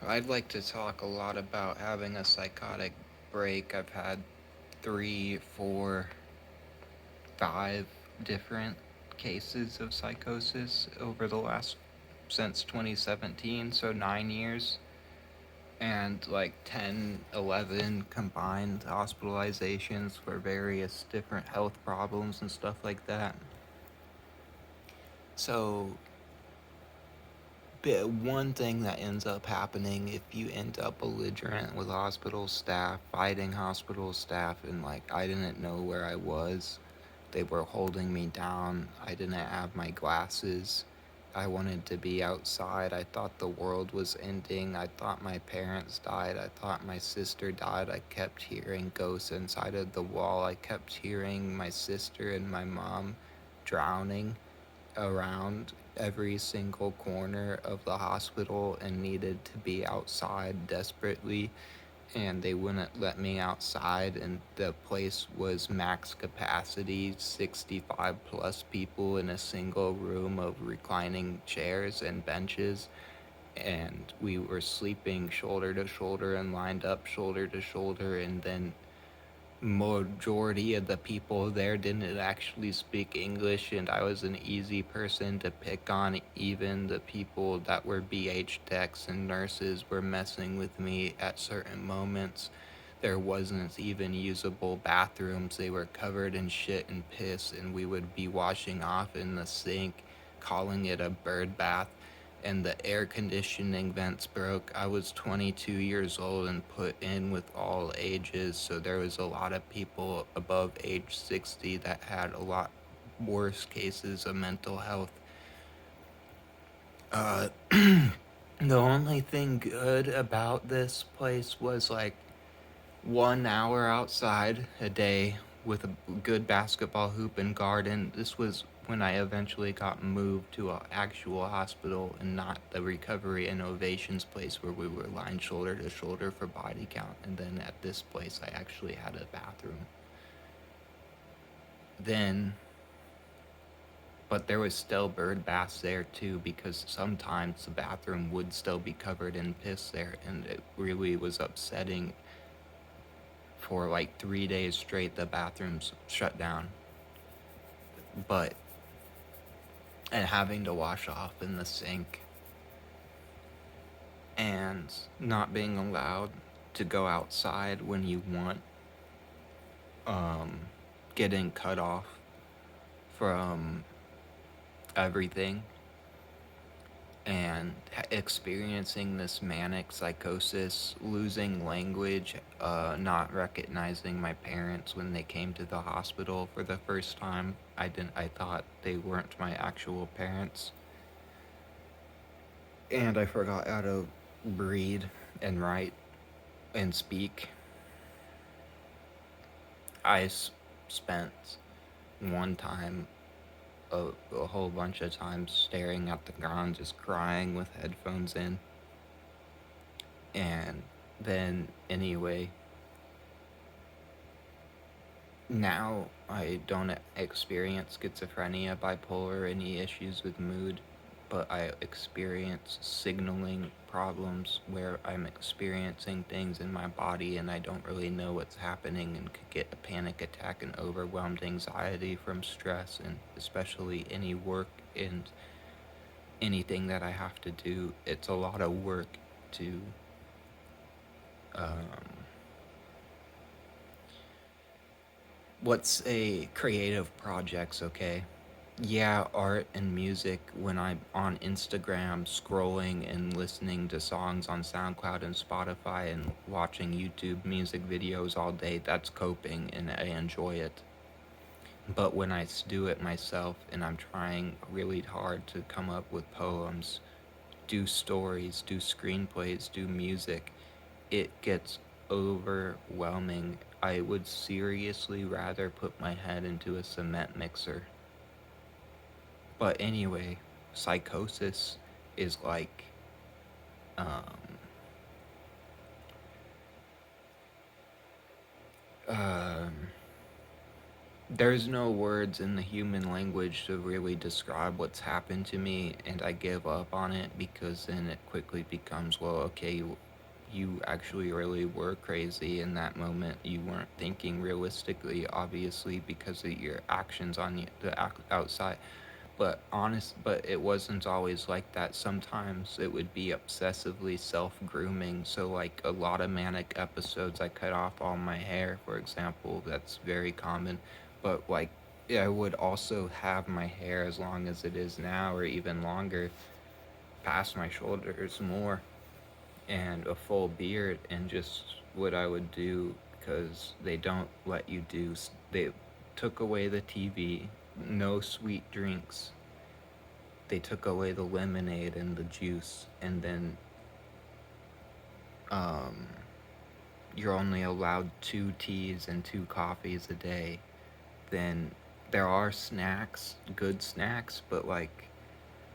I'd like to talk a lot about having a psychotic break. I've had three, four, five different cases of psychosis over the last since 2017, so 9 years, and like 10, 11 combined hospitalizations for various different health problems and stuff like that. So, one thing that ends up happening if you end up belligerent with hospital staff, fighting hospital staff, and like I didn't know where I was. They were holding me down. I didn't have my glasses. I wanted to be outside. I thought the world was ending. I thought my parents died. I thought my sister died. I kept hearing ghosts inside of the wall. I kept hearing my sister and my mom drowning around every single corner of the hospital and needed to be outside desperately, and they wouldn't let me outside, and the place was max capacity, 65 plus people in a single room of reclining chairs and benches, and we were sleeping shoulder to shoulder and lined up shoulder to shoulder, and then majority of the people there didn't actually speak English, and I was an easy person to pick on. Even the people that were BH techs and nurses were messing with me at certain moments. There wasn't even usable bathrooms. They were covered in shit and piss, and we would be washing off in the sink, calling it a bird bath, and the air conditioning vents broke. I was 22 years old and put in with all ages, so there was a lot of people above age 60 that had a lot worse cases of mental health. Uh, the only thing good about this place was like 1 hour outside a day with a good basketball hoop and garden. This was when I eventually got moved to an actual hospital and not the recovery innovations place where we were lined shoulder to shoulder for body count. And then at this place, I actually had a bathroom. Then, but there was still bird baths there too, because sometimes the bathroom would still be covered in piss there, and it really was upsetting. For like 3 days straight, the bathrooms shut down. But, and having to wash off in the sink, and not being allowed to go outside when you want, um, getting cut off from everything, and experiencing this manic psychosis, losing language, not recognizing my parents when they came to the hospital for the first time. I thought they weren't my actual parents, and I forgot how to read and write and speak. I spent one time, a whole bunch of times, staring at the ground, just crying with headphones in. And then, anyway, now I don't experience schizophrenia, bipolar, any issues with mood, but I experience signaling problems where I'm experiencing things in my body and I don't really know what's happening, and could get a panic attack and overwhelmed anxiety from stress, and especially any work and anything that I have to do. It's a lot of work to um, let's say creative projects, okay? Yeah, art and music. When I'm on Instagram scrolling and listening to songs on SoundCloud and Spotify and watching YouTube music videos all day, that's coping and I enjoy it. But when I do it myself and I'm trying really hard to come up with poems, do stories, do screenplays, do music, it gets overwhelming. I would seriously rather put my head into a cement mixer. But anyway, psychosis is like, um, um, there's no words in the human language to really describe what's happened to me, and I give up on it because then it quickly becomes, well, okay, you actually really were crazy in that moment. You weren't thinking realistically, obviously, because of your actions on the outside. But it wasn't always like that. Sometimes it would be obsessively self-grooming. So like a lot of manic episodes, I cut off all my hair, for example. That's very common. But like, yeah, I would also have my hair as long as it is now, or even longer, past my shoulders more, and a full beard. And just what I would do, because they don't let you do, they took away the TV, no sweet drinks, they took away the lemonade and the juice, and then um, you're only allowed 2 teas and 2 coffees a day. Then there are snacks, good snacks, but like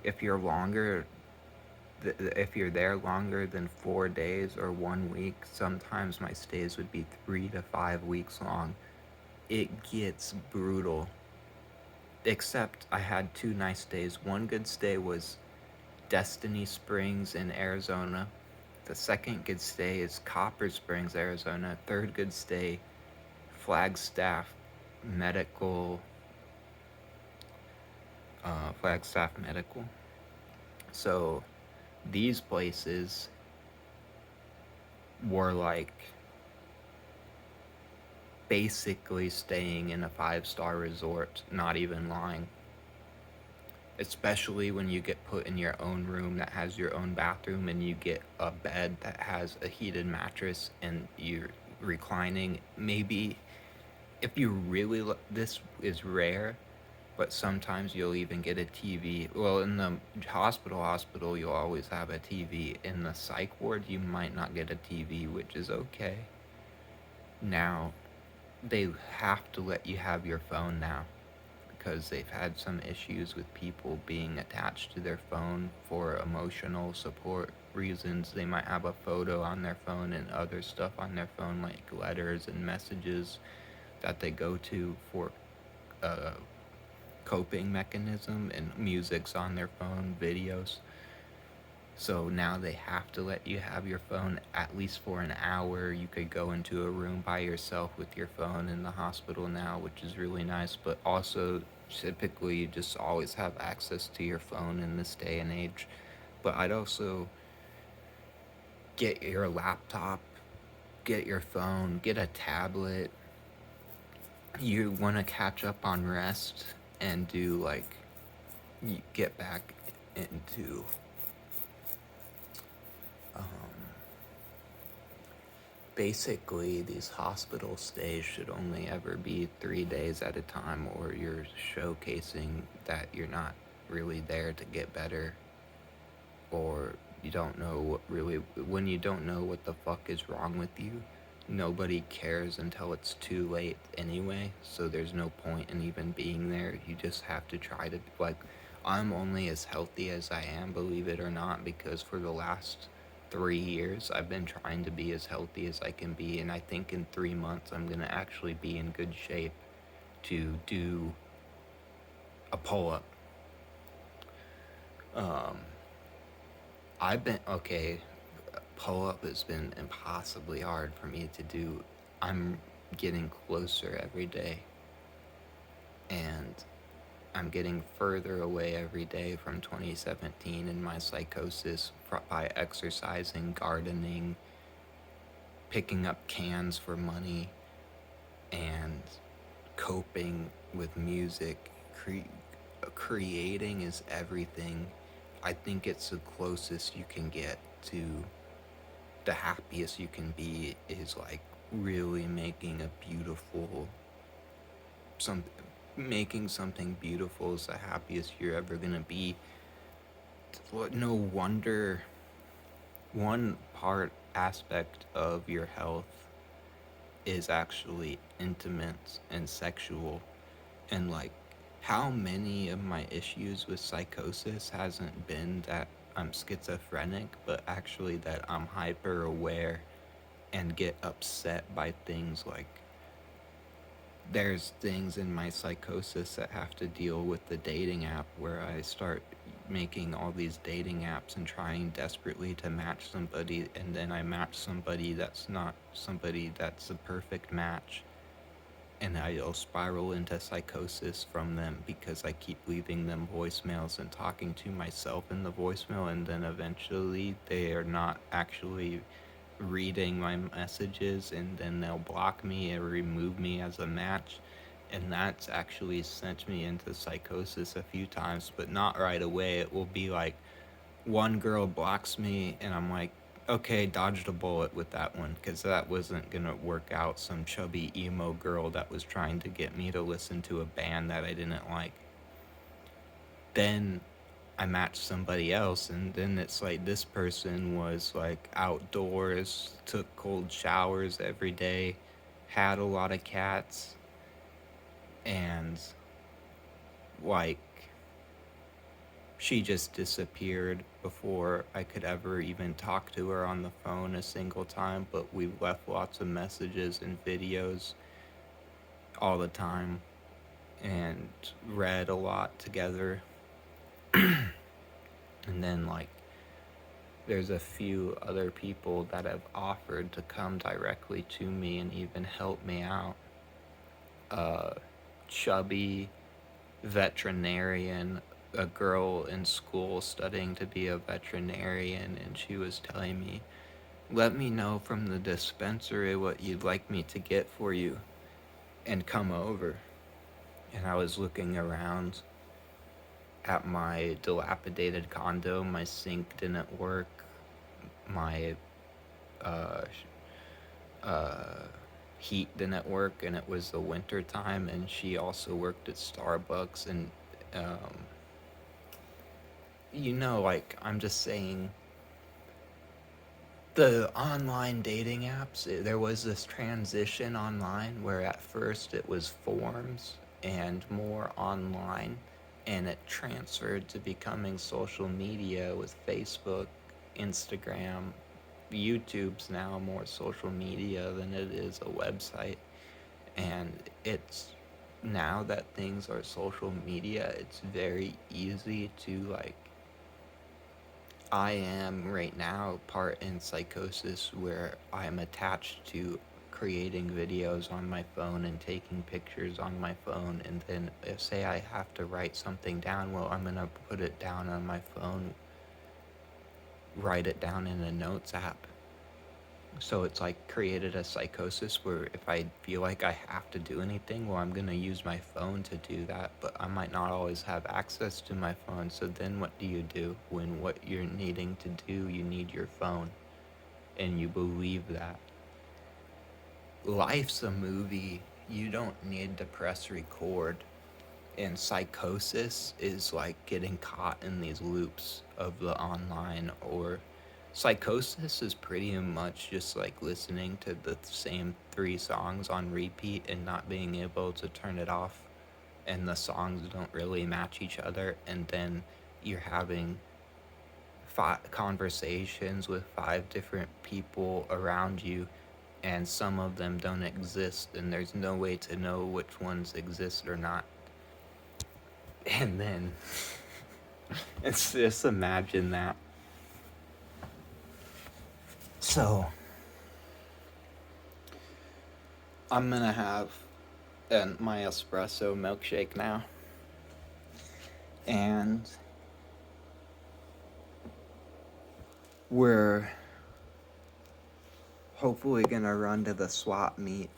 if you're longer, if you're there longer than 4 days or 1 week, sometimes my stays would be 3 to 5 weeks long. It gets brutal. Except I had 2 nice days. One good stay was Destiny Springs in Arizona. The second good stay is Copper Springs, Arizona. Third good stay, Flagstaff Medical. Flagstaff Medical. So these places were like basically staying in a 5-star resort, not even lying. Especially when you get put in your own room that has your own bathroom, and you get a bed that has a heated mattress, and you're reclining. Maybe if you really this is rare, but sometimes you'll even get a TV. Well, in the hospital, you'll always have a TV. In the psych ward, you might not get a TV, which is okay. Now, they have to let you have your phone now, because they've had some issues with people being attached to their phone for emotional support reasons. They might have a photo on their phone and other stuff on their phone, like letters and messages that they go to for a coping mechanism, and music's on their phone, videos. So now they have to let you have your phone at least for an hour. You could go into a room by yourself with your phone in the hospital now, which is really nice. But also, typically, you just always have access to your phone in this day and age. But I'd also get your laptop, get your phone, get a tablet. You want to catch up on rest and do like, you get back into um, basically, these hospital stays should only ever be 3 days at a time, or you're showcasing that you're not really there to get better, or you don't know what really, when you don't know what the fuck is wrong with you, nobody cares until it's too late anyway, so there's no point in even being there. You just have to try to, like, I'm only as healthy as I am, believe it or not, because for the last 3 years I've been trying to be as healthy as I can be, and I think in 3 months I'm gonna actually be in good shape to do a pull up. Um, I've been okay. Pull up has been impossibly hard for me to do. I'm getting closer every day, and I'm getting further away every day from 2017 and my psychosis by exercising, gardening, picking up cans for money, and coping with music. Creating is everything. I think it's the closest you can get to the happiest you can be, is like really making a beautiful some making something beautiful is the happiest you're ever gonna be. What, no wonder one part aspect of your health is actually intimate and sexual. And like, how many of my issues with psychosis hasn't been that I'm schizophrenic, but actually that I'm hyper aware and get upset by things like there's things in my psychosis that have to deal with the dating app where I start making all these dating apps and trying desperately to match somebody, and then I match somebody that's not somebody that's a perfect match, and I'll spiral into psychosis from them because I keep leaving them voicemails and talking to myself in the voicemail, and then eventually they are not actually reading my messages, and then they'll block me or remove me as a match. And that's actually sent me into psychosis a few times, but not right away. It will be like one girl blocks me, and I'm like, okay, dodged a bullet with that one, because that wasn't gonna work out. Some chubby emo girl that was trying to get me to listen to a band that I didn't like. Then I matched somebody else, and then it's like this person was like outdoors, took cold showers every day, had a lot of cats, and like she just disappeared before I could ever even talk to her on the phone a single time. But we left lots of messages and videos all the time and read a lot together. And then, like, there's a few other people that have offered to come directly to me and even help me out. Uh, Chubby veterinarian, a girl in school studying to be a veterinarian, and she was telling me, let me know from the dispensary what you'd like me to get for you and come over. And I was looking around at my dilapidated condo. My sink didn't work. My uh, uh, heat didn't work, and it was the winter time. And she also worked at Starbucks. And um, like, I'm just saying, the online dating apps, there was this transition online where at first it was forums and more online, and it transferred to becoming social media with Facebook, Instagram, YouTube's now more social media than it is a website. And it's now that things are social media, it's very easy to, like, I am right now part in psychosis where I'm attached to creating videos on my phone and taking pictures on my phone. And then if, say, I have to write something down, well, I'm going to put it down on my phone, write it down in a notes app. So it's like created a psychosis where if I feel like I have to do anything, well, I'm going to use my phone to do that, but I might not always have access to my phone. So then what do when what you're needing to do, you need your phone and you believe that? Life's a movie. You don't need to press record. And psychosis is like getting caught in these loops of the online, or psychosis is pretty much just like listening to the same three songs on repeat and not being able to turn it off, and the songs don't really match each other, and then you're having conversations with 5 different people around you, and some of them don't exist, and there's no way to know which ones exist or not. And then it's just imagine that. So I'm gonna have my espresso milkshake now, and we're hopefully gonna run to the swap meet